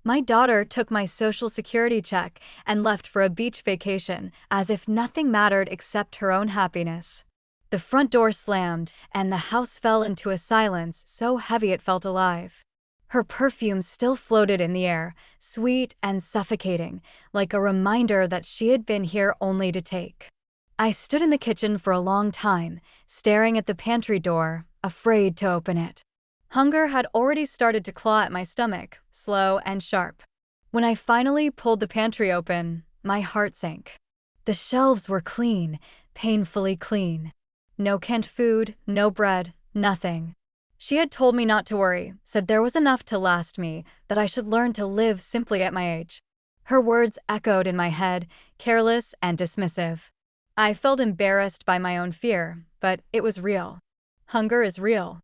My daughter took my social security check and left for a beach vacation, as if nothing mattered except her own happiness. The front door slammed, and the house fell into a silence so heavy it felt alive. Her perfume still floated in the air, sweet and suffocating, like a reminder that she had been here only to take. I stood in the kitchen for a long time, staring at the pantry door, afraid to open it. Hunger had already started to claw at my stomach, slow and sharp. When I finally pulled the pantry open, my heart sank. The shelves were clean, painfully clean. No canned food, no bread, nothing. She had told me not to worry, said there was enough to last me, that I should learn to live simply at my age. Her words echoed in my head, careless and dismissive. I felt embarrassed by my own fear, but it was real. Hunger is real.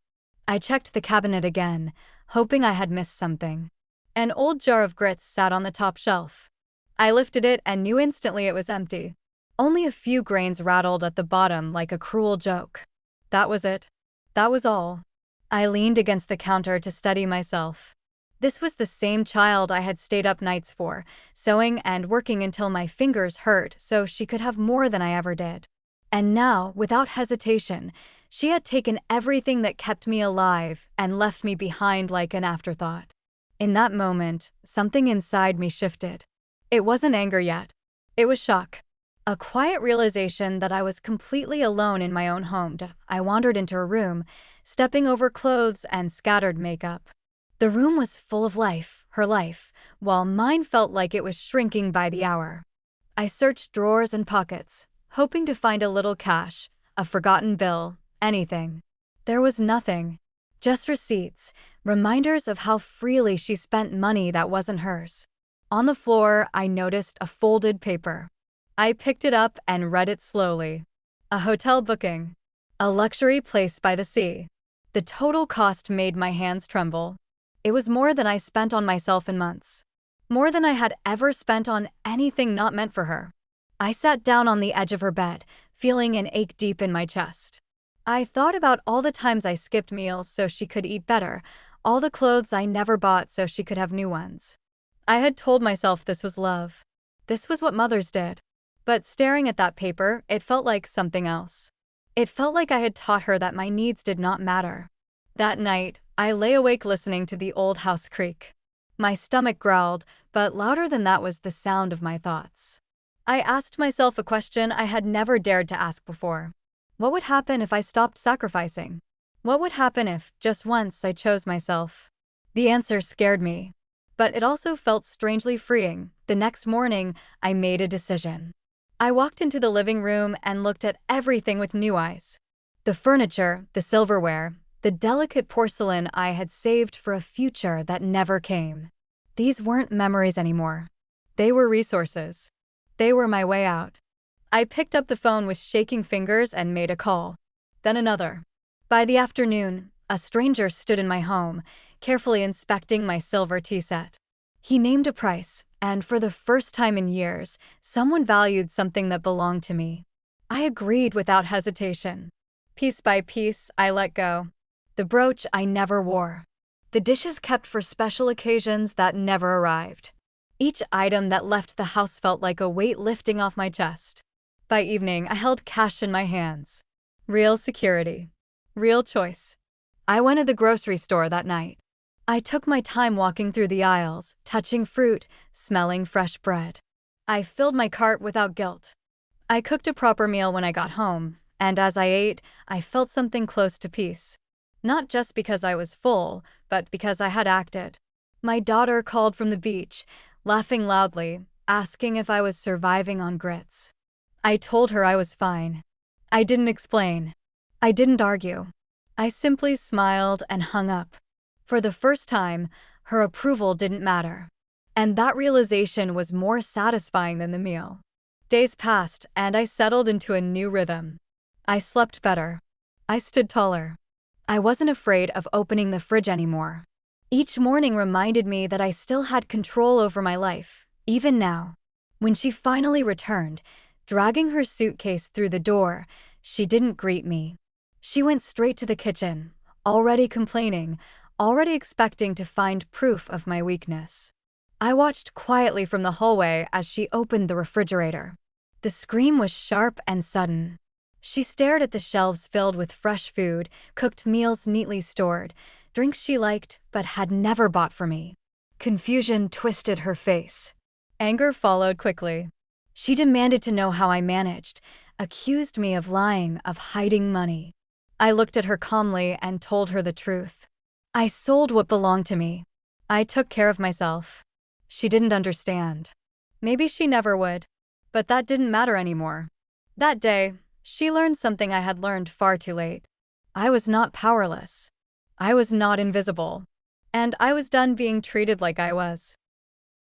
I checked the cabinet again, hoping I had missed something. An old jar of grits sat on the top shelf. I lifted it and knew instantly it was empty. Only a few grains rattled at the bottom like a cruel joke. That was it. That was all. I leaned against the counter to steady myself. This was the same child I had stayed up nights for, sewing and working until my fingers hurt so she could have more than I ever did. And now, without hesitation, she had taken everything that kept me alive and left me behind like an afterthought. In that moment, something inside me shifted. It wasn't anger yet. It was shock. A quiet realization that I was completely alone in my own home. I wandered into her room, stepping over clothes and scattered makeup. The room was full of life, her life, while mine felt like it was shrinking by the hour. I searched drawers and pockets, hoping to find a little cash, a forgotten bill, anything. There was nothing. Just receipts, reminders of how freely she spent money that wasn't hers. On the floor, I noticed a folded paper. I picked it up and read it slowly. A hotel booking. A luxury place by the sea. The total cost made my hands tremble. It was more than I spent on myself in months. More than I had ever spent on anything not meant for her. I sat down on the edge of her bed, feeling an ache deep in my chest. I thought about all the times I skipped meals so she could eat better, all the clothes I never bought so she could have new ones. I had told myself this was love. This was what mothers did. But staring at that paper, it felt like something else. It felt like I had taught her that my needs did not matter. That night, I lay awake listening to the old house creak. My stomach growled, but louder than that was the sound of my thoughts. I asked myself a question I had never dared to ask before. What would happen if I stopped sacrificing? What would happen if, just once, I chose myself? The answer scared me. But it also felt strangely freeing. The next morning, I made a decision. I walked into the living room and looked at everything with new eyes. The furniture, the silverware, the delicate porcelain I had saved for a future that never came. These weren't memories anymore. They were resources. They were my way out. I picked up the phone with shaking fingers and made a call. Then another. By the afternoon, a stranger stood in my home, carefully inspecting my silver tea set. He named a price, and for the first time in years, someone valued something that belonged to me. I agreed without hesitation. Piece by piece, I let go. The brooch I never wore. The dishes kept for special occasions that never arrived. Each item that left the house felt like a weight lifting off my chest. By evening, I held cash in my hands. Real security. Real choice. I went to the grocery store that night. I took my time walking through the aisles, touching fruit, smelling fresh bread. I filled my cart without guilt. I cooked a proper meal when I got home, and as I ate, I felt something close to peace. Not just because I was full, but because I had acted. My daughter called from the beach, laughing loudly, asking if I was surviving on grits. I told her I was fine. I didn't explain. I didn't argue. I simply smiled and hung up. For the first time, her approval didn't matter. And that realization was more satisfying than the meal. Days passed, and I settled into a new rhythm. I slept better. I stood taller. I wasn't afraid of opening the fridge anymore. Each morning reminded me that I still had control over my life, even now. When she finally returned, dragging her suitcase through the door, she didn't greet me. She went straight to the kitchen, already complaining, already expecting to find proof of my weakness. I watched quietly from the hallway as she opened the refrigerator. The scream was sharp and sudden. She stared at the shelves filled with fresh food, cooked meals neatly stored, drinks she liked but had never bought for me. Confusion twisted her face. Anger followed quickly. She demanded to know how I managed, accused me of lying, of hiding money. I looked at her calmly and told her the truth. I sold what belonged to me. I took care of myself. She didn't understand. Maybe she never would. But that didn't matter anymore. That day, she learned something I had learned far too late. I was not powerless. I was not invisible. And I was done being treated like I was.